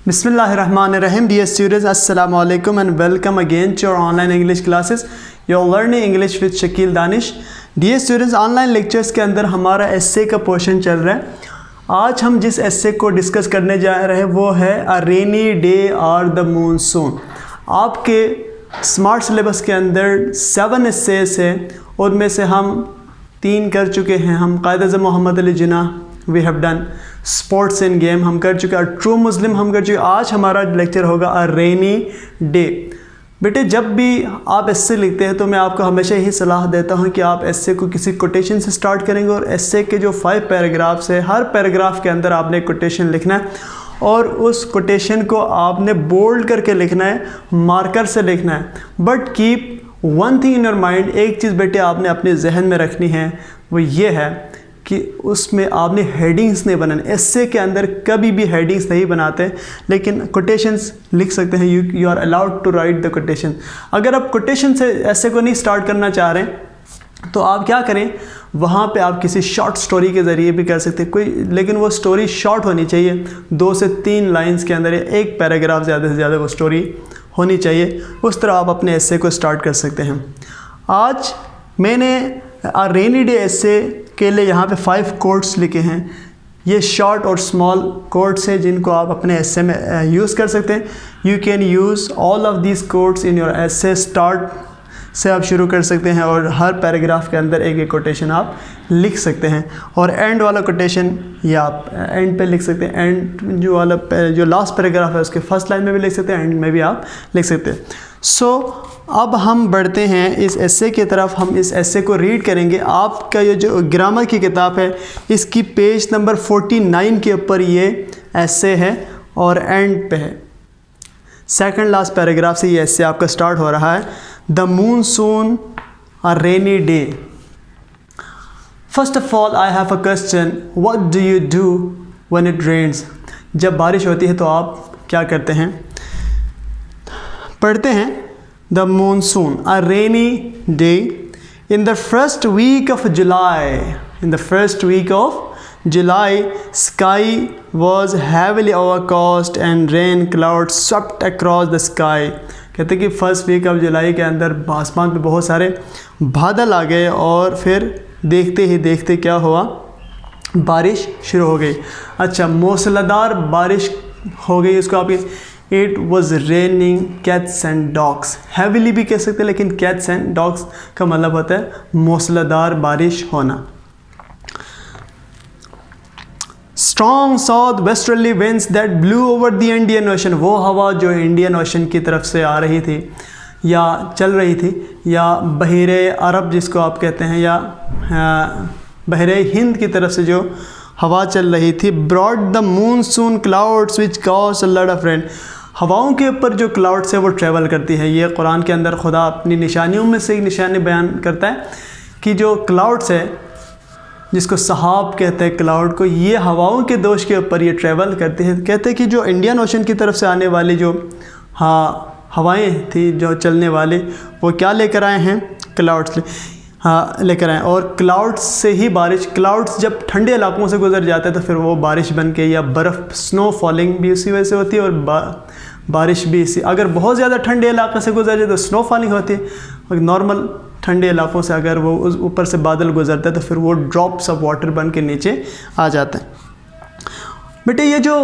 Bismillahirrahmanirrahim. Dear students, Assalamu alaikum and welcome again to our online English classes. You're learning English with Shakil Danish. Dear students, online lectures के अंदर हमारा एस्से का portion चल रहा है। आज हम जिस एस्से को डिस्कस करने जा रहे हैं वो है अ रेनी डे और द मूनसून। आपके स्मार्ट सिलेबस के अंदर 7 एस्सेस हैं, उनमें से हम 3 कर चुके हैं। हम Quaid-e-Azam Muhammad Ali Jinnah we have done, sports in game हम कर चुके हैं, ट्रू मुस्लिम हम कर चुके। आज हमारा लेक्चर होगा अ रेनी डे। बेटे जब भी आप एस्से लिखते हैं तो मैं आपको हमेशा यही सलाह देता हूं कि आप एस्से को किसी कोटेशन से स्टार्ट करेंगे और एस्से के जो 5 पैराग्राफ्स है, हर पैराग्राफ के अंदर आपने कोटेशन लिखना है और उस कोटेशन को आपने बोल्ड करके लिखना है, मार्कर से लिखना है। But keep one thing in your mind, एक चीज़ बेटे आपने अपने जहन में रखनी है, वो ये है कि उसमें आपने हेडिंग्स नहीं बनाने। एस्से के अंदर कभी भी हेडिंग्स नहीं बनाते, लेकिन कोटेशंस लिख सकते हैं। You are allowed to write the quotation. अगर आप कोटेशन से एस्से को नहीं स्टार्ट करना चाह रहे हैं तो आप क्या करें, वहाँ पे आप किसी शॉर्ट स्टोरी के ज़रिए भी कर सकते हैं कोई, लेकिन वो स्टोरी शॉर्ट होनी चाहिए, 2 से 3 लाइन्स के अंदर, एक पैराग्राफ ज़्यादा से ज़्यादा वो स्टोरी होनी चाहिए। उस तरह आप अपने एस्से को स्टार्ट कर सकते हैं। आज मैंने अ रेनी डे एस्से के लिए यहाँ पे 5 कोट्स लिखे हैं। ये शॉर्ट और स्मॉल कोट्स हैं जिनको आप अपने एस्से में यूज़ कर सकते हैं। You can use all of these quotes in your essay. Start से आप शुरू कर सकते हैं और हर पैराग्राफ के अंदर एक एक कोटेशन आप लिख सकते हैं, और एंड वाला कोटेशन या आप एंड पे लिख सकते हैं। एंड जो लास्ट पैराग्राफ है उसके फर्स्ट लाइन में भी लिख सकते हैं, एंड में भी आप लिख सकते हैं। सो अब हम बढ़ते हैं इस एस्से की तरफ। हम इस एस्से को रीड करेंगे। आपका ये जो ग्रामर की किताब है इसकी पेज नंबर 49 के ऊपर ये एस्से है और एंड पे है। सेकंड लास्ट पैराग्राफ से ये एस्से आपका स्टार्ट हो रहा है। The monsoon a rainy day. First of all I have a question, what do you do when it rains. जब बारिश होती है तो आप क्या करते हैं? पढ़ते हैं the monsoon a rainy day in the first week of July. In the first week of July sky was heavily overcast and rain cloud swept across the sky. कहते हैं कि फर्स्ट वीक ऑफ जुलाई के अंदर आसमान पे बहुत सारे बादल आ गए और फिर देखते ही देखते क्या हुआ, बारिश शुरू हो गई। अच्छा, मूसलाधार बारिश हो गई, इसको आप it was raining cats and dogs. Heavily भी कह सकते हैं, लेकिन कैट्स एंड डॉग्स का मतलब होता है मूसलाधार बारिश होना। Strong south westerly winds that blue over the Indian ocean. वो हवा जो इंडियन ओशन की तरफ से आ रही थी या चल रही थी, या बहरे अरब जिसको आप कहते हैं, या बहरे हिंद की तरफ से जो हवा चल रही थी, brought the monsoon clouds which cause a lot of rain. हवाओं के ऊपर जो क्लाउड्स है वो ट्रैवल करती है। ये कुरान के अंदर खुदा अपनी निशानियों में से एक निशानी बयान करता है कि जो क्लाउड्स है, जिसको सहाब कहते हैं क्लाउड को, ये हवाओं के दोष के ऊपर ये ट्रैवल करते हैं। कहते हैं कि जो इंडियन ओशन की तरफ से आने वाली जो हवाएं थी जो चलने वाली, वो क्या लेकर आए हैं? क्लाउड्स लेकर आए। और क्लाउड्स से ही बारिश, क्लाउड्स जब ठंडे इलाकों से गुजर जाते हैं तो फिर वो बारिश बन के, या बर्फ़ स्नो फॉलिंग भी उसी वजह से होती है और बारिश भी इसी। अगर बहुत ज़्यादा ठंडे इलाके से गुजर जाए तो स्नो फॉलिंग होती है, और नॉर्मल ठंडे इलाकों से अगर वो उस ऊपर से बादल गुजरता है तो फिर वो ड्रॉप्स ऑफ वाटर बन के नीचे आ जाता है। बेटे ये जो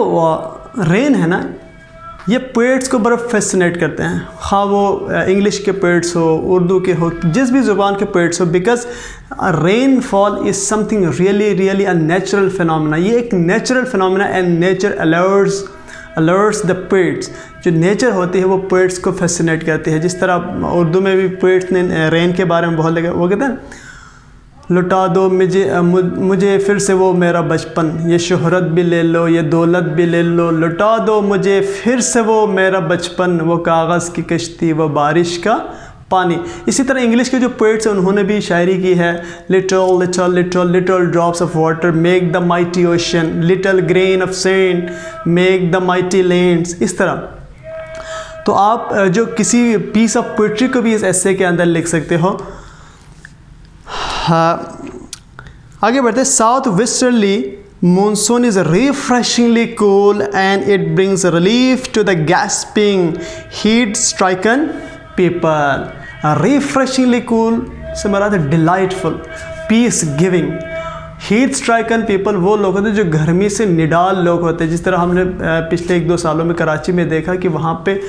रेन है ना, ये पोएट्स को बड़ा फैसिनेट करते हैं, हाँ वो इंग्लिश के पोएट्स हो, उर्दू के हो, जिस भी ज़ुबान के पोएट्स हो, because rain fall is something really a natural phenomena. ये एक natural phenomena and nature alerts the poets. जो नेचर होती है वो पोएट्स को फैसिनेट करती है। जिस तरह उर्दू में भी पोएट्स ने रेन के बारे में बहुत लगे, वो कहते हैं लुटा दो मुझे फिर से वो मेरा बचपन, ये शोहरत भी ले लो, ये दौलत भी ले लो, लुटा दो मुझे फिर से वो मेरा बचपन, वो कागज़ की कश्ती, वो बारिश का पानी। इसी तरह इंग्लिश के जो पोएट्स हैं उन्होंने भी शायरी की है, little little little little drops of water make the mighty ocean, little grain of sand make the mighty lands. इस तरह तो आप जो किसी पीस ऑफ पोइट्री को भी इस एस्से के अंदर लिख सकते हो। हाँ, आगे बढ़ते। South westerly Monsoon is refreshingly cool and it brings relief to the gasping, heat-stricken people. Refreshingly cool से मराद है delightful, peace giving. Heat stricken people वो लोग होते हैं जो गर्मी से निडाल लोग होते हैं, जिस तरह हमने पिछले 1-2 सालों में कराची में देखा कि वहाँ पे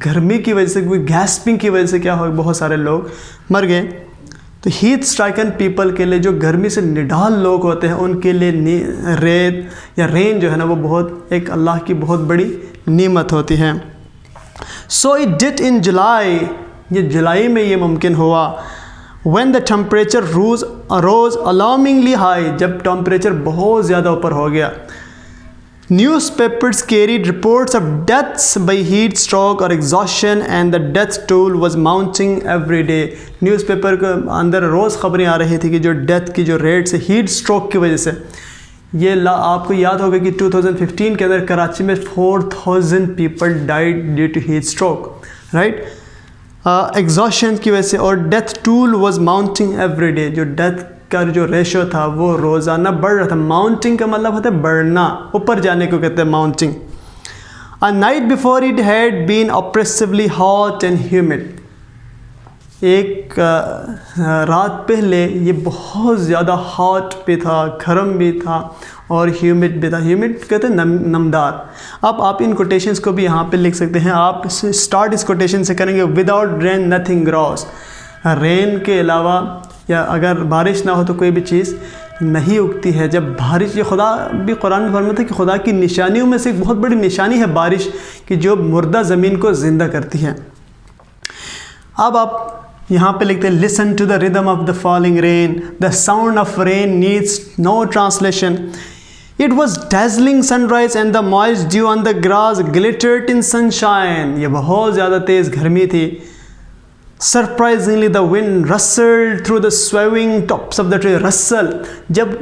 गर्मी की वजह से, कोई गैस्पिंग की वजह से क्या हो, बहुत सारे लोग मर गए। तो हीट स्ट्राइकन पीपल के लिए, जो गर्मी से निडाल लोग होते हैं, उनके लिए रेत या रेन जो है ना, वो बहुत एक अल्लाह की बहुत बड़ी नेमत होती है। सो इट डिड इन जुलाई, ये जुलाई में ये मुमकिन हुआ। When the temperature rose alarmingly high, जब टेम्परेचर बहुत ज़्यादा ऊपर हो गया। Newspapers carried reports of deaths by heat stroke or exhaustion and the death toll was mounting every day. Newspaper के अंदर रोज़ खबरें आ रही थी कि जो डेथ की जो रेट्स है हीट स्ट्रोक की वजह से, ये आपको याद होगा कि 2015 के अंदर कराची में 4000 people died due to heat stroke, right, exhaustion की वजह से। और death toll was mounting every day, जो डेथ का जो रेशो था वो रोज़ाना बढ़ रहा था। माउंटिंग का मतलब होता है बढ़ना, ऊपर जाने को कहते हैं mounting. A night before it had been oppressively hot and humid, एक रात पहले ये बहुत ज़्यादा हॉट भी था, गर्म भी था और ह्यूमिड भी था। ह्यूमिड कहते हैं नमदार। अब आप इन कोटेशंस को भी यहाँ पे लिख सकते हैं। आप स्टार्ट इस कोटेशन से करेंगे, without rain nothing grows. Rain के अलावा या अगर बारिश ना हो तो कोई भी चीज़ नहीं उगती है। जब बारिश, ये खुदा भी कुरान में फरमाता है कि खुदा की निशानियों में से एक बहुत बड़ी निशानी है बारिश कि जो मुर्दा ज़मीन को ज़िंदा करती है। अब आप यहाँ पे लिखते हैं, listen to the rhythm of the falling rain, the sound of rain needs no translation. It was dazzling sunrise and the moist dew on the grass glittered in sunshine. ये बहुत ज़्यादा तेज़ गर्मी थी। Surprisingly the wind rustled through the swaying tops of the tree. Rustle, जब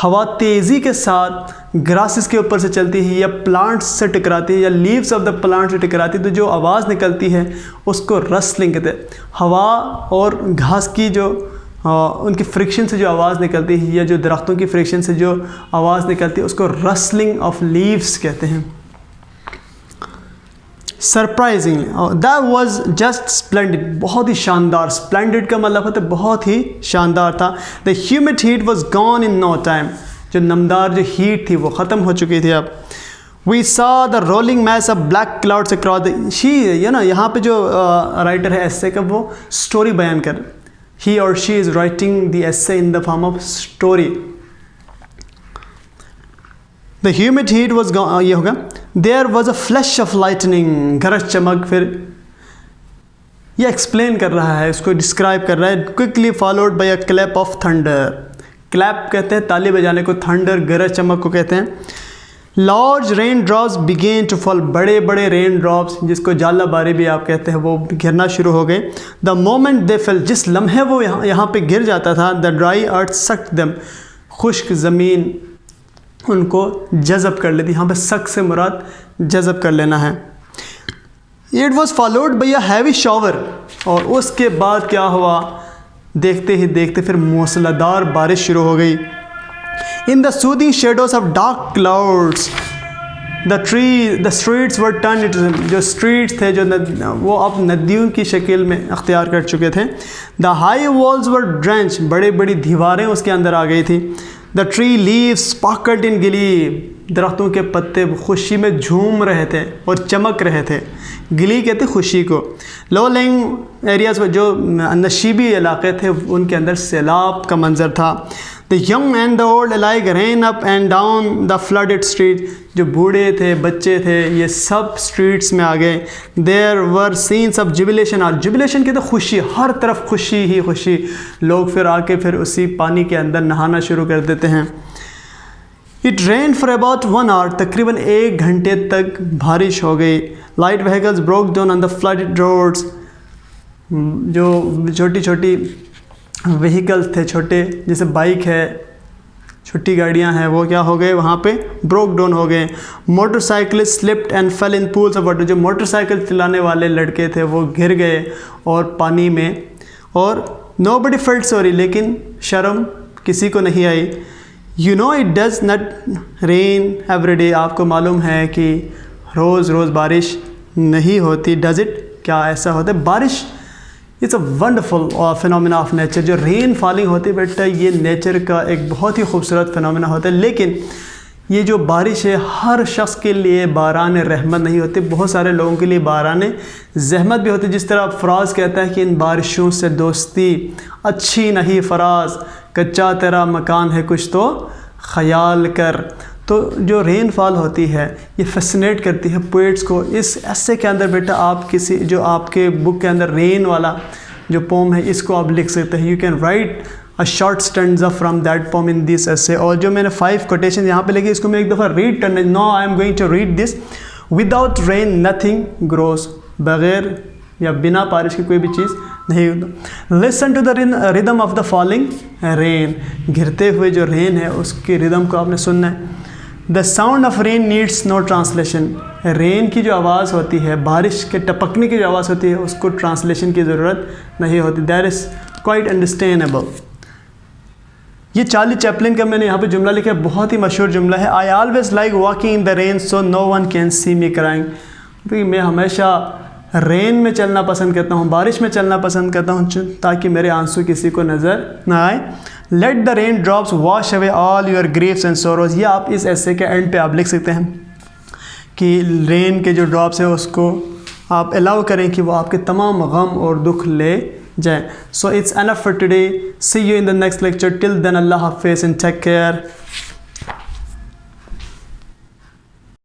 हवा तेज़ी के साथ ग्रासेस के ऊपर से चलती है या प्लांट्स से टकराती है या लीव्स ऑफ द प्लांट से टकराती है तो जो आवाज़ निकलती है उसको रसलिंग कहते हैं। हवा और घास की जो उनकी फ्रिक्शन से जो आवाज़ निकलती है या जो दरख्तों की फ्रिक्शन से जो आवाज़ निकलती है उसको रसलिंग ऑफ लीव्स कहते हैं। Surprisingly, that was just splendid, बहुत ही शानदार। स्प्लेंडिड का मतलब होता है बहुत ही शानदार था। The humid heat was gone in no time, जो नमदार जो हीट थी वो ख़त्म हो चुकी थी। अब we saw the rolling mass of black clouds across the, शी ये ना यहाँ पे जो राइटर है एस्से का वो स्टोरी बयान कर, he or she is writing the essay in the form of story. The humid heat was gone, ये होगा, there was a flash of lightning, गरज चमक। फिर ये एक्सप्लेन कर रहा है, इसको डिस्क्राइब कर रहा है, quickly followed by a clap of thunder. Clap कहते हैं ताली बजाने को, थंडर गरज चमक को कहते हैं। Large rain drops begin to fall, बड़े बड़े रेन ड्रॉप्स जिसको जाला बारी भी आप कहते हैं वो गिरना शुरू हो गए। द मोमेंट दे फेल, जिस लम्हे वो यहाँ पे गिर जाता था, the dry earth sucked them, खुश्क ज़मीन उनको जज़ब कर लेती। यहाँ पे सक से मुराद जज़ब कर लेना है। It was followed by a heavy shower, और उसके बाद क्या हुआ, देखते ही देखते फिर मूसलाधार बारिश शुरू हो गई। In the soothing shadows of dark clouds, the streets were turned into, जो streets थे जो वो अब नदियों की शक्ल में अख्तियार कर चुके थे। The high walls were drenched, बड़ी बड़ी दीवारें उसके अंदर आ गई थी। The tree leaves sparkled in glee, दरख्तों के पत्ते खुशी में झूम रहे थे और चमक रहे थे। गिली कहते खुशी को। लो लैंग एरियाज जो नशीबी इलाके थे उनके अंदर सैलाब का मंजर था। The young and the old alike ran up and down the flooded street, जो बूढ़े थे बच्चे थे ये सब स्ट्रीट्स में आ गए। There were scenes of jubilation, और जुबिलेशन कहते खुशी, हर तरफ खुशी ही खुशी। लोग फिर आके फिर उसी पानी के अंदर नहाना शुरू कर देते हैं। It rained for about 1 hour, तकरीबन 1 घंटे तक बारिश हो गई। Light vehicles broke down on the flooded roads, जो छोटी छोटी व्हीकल्स थे छोटे, जैसे बाइक है, छोटी गाड़ियां हैं, वो क्या हो गए वहाँ पे ब्रोक डाउन हो गए। Motorcyclist slipped and fail in pools of water, जो मोटरसाइकिल चलाने वाले लड़के थे वो गिर गए और पानी में। और नोबडी फेल्ट सॉरी, लेकिन शर्म किसी को नहीं आई। You know it does not rain every day, आपको मालूम है कि रोज़ रोज़ बारिश नहीं होती। डज़ इट, क्या ऐसा होता है? बारिश it's a wonderful phenomena of nature. जो रेन फॉलिंग होती है बेटा, ये नेचर का एक बहुत ही खूबसूरत फिनोमेना होता है। लेकिन ये जो बारिश है, हर शख्स के लिए बारान रहमत नहीं होती, बहुत सारे लोगों के लिए बारान ज़हमत भी होती है। जिस तरह फराज कहता है कि इन बारिशों से दोस्ती अच्छी नहीं फराज, कच्चा तेरा मकान है कुछ तो ख़याल कर। तो जो रेन फॉल होती है ये फैसिनेट करती है पोइट्स को। इस ऐसे के अंदर बेटा आप किसी जो आपके बुक के अंदर रेन वाला जो पोम है इसको आप लिख सकते हैं। You can write a short stanza from that poem in this essay. और जो मैंने 5 कोटेशन यहाँ पे लिखे इसको मैं एक दफ़ा रीड करने, no I am going to read this. Without rain nothing grows, बग़ैर या बिना बारिश की कोई भी चीज़ नहीं होता। Listen to the rhythm of the falling rain, गिरते हुए जो रेन है उसकी रिदम को आपने सुनना है। The sound of rain needs no translation, rain की जो आवाज़ होती है, बारिश के टपकने की जो आवाज़ होती है उसको ट्रांसलेशन की ज़रूरत नहीं होती। That is quite understandable. ये चार्ली चैपलिन का मैंने यहाँ पे जुमला लिखा है, बहुत ही मशहूर जुमला है। I always like walking in the rain so no one can see me crying. क्योंकि मैं हमेशा रेन में चलना पसंद करता हूँ, बारिश में चलना पसंद करता हूँ ताकि मेरे आंसू किसी को नज़र ना आए। Let the raindrops wash away all your griefs and sorrows, ये आप इस ऐसे के एंड पे आप लिख सकते हैं कि रेन के जो ड्रॉप्स हैं उसको आप अलाउ करें कि वो आपके तमाम गम और दुख ले जाएं। So it's enough for today, see you in the next lecture, till then अल्लाह हाफिज़ एंड टेक केयर।